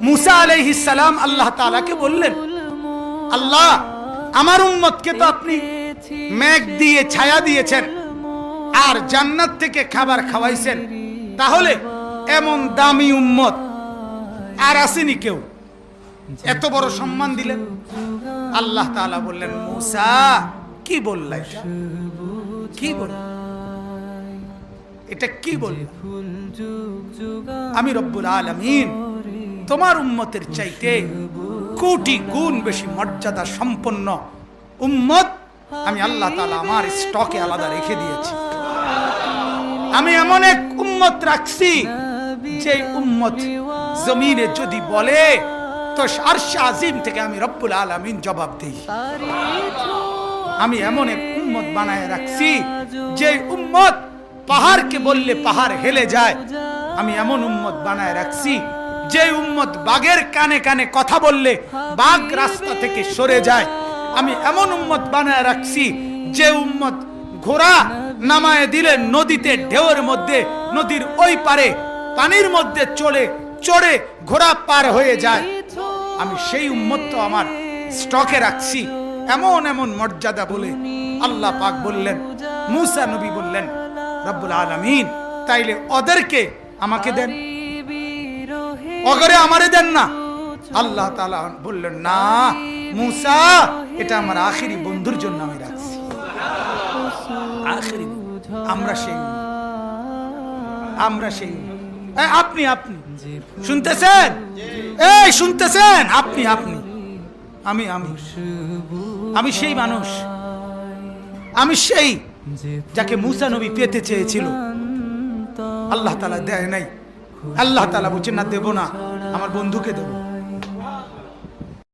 মুসা আলাইহিস সালাম আল্লাহ তাআলাকে বললেন, আল্লাহ, আমার উম্মতকে তো আপনি মেঘ দিয়ে ছায়া দিয়েছেন আর জান্নাত থেকে খাবার খাওয়াইছেন, তাহলে এমন দামি উম্মত আর আসেনি কেউ, এত বড় সম্মান দিলেন। আল্লাহ তাআলা বললেন, মুসা কি বললা, কি বললা, এটা কি বললা? আমি রব্বুল আলামিন তোমার উম্মতের চাইতে কোটি গুণ বেশি মর্যাদা সম্পন্ন উম্মত আমি আল্লাহ তাআলা আমার স্টকে আলাদা রেখে দিয়েছি। আমি এমন এক উম্মত রাখছি যে উম্মত জমিনে যদি বলে তো আরশে আজিম থেকে আমি রব্বুল আলামিন জবাব দেই। আমি এমন এক উম্মত বানায় রাখছি যে উম্মত পাহাড়কে বললে পাহাড় হেলে যায়। আমি এমন উম্মত বানায় রাখছি যে উম্মত বাঘের কানে কানে কথা বললে বাঘ রাস্তা থেকে সরে যায়। আমি এমন উম্মত বানায় রাখছি যে উম্মত ঘোড়া নামায় দিলে নদীতে ঢেউয়ের মধ্যে নদীর ওই পারে পানির মধ্যে চড়ে ঘোড়া পার হয়ে যায়। আমি সেই উম্মত তো আমার স্টকে রাখছি। এমন এমন মর্যাদা বলে আল্লাহ পাক বললেন, মুসা নবী বললেন, রব্বুল আলামিন তাইলে ওদেরকে আমাকে দেন, ওগরে আমারে দেন না। আল্লাহ তাআলা বললেন, না মুসা, এটা আমার আখেরি বন্ধুর জন্য আমি রাখছি। আখেরি আমরা সেই আপনি শুনতেছেন, এই শুনতেছেন, আপনি আমি সেই মানুষ, আমি সেই যাকে মুসা নবী পেতে চেয়েছিল, আল্লাহ তাআলা দেয় নাই। আল্লাহ তাআলা বলছেন, না দেব না, আমার বন্ধুকে দেব।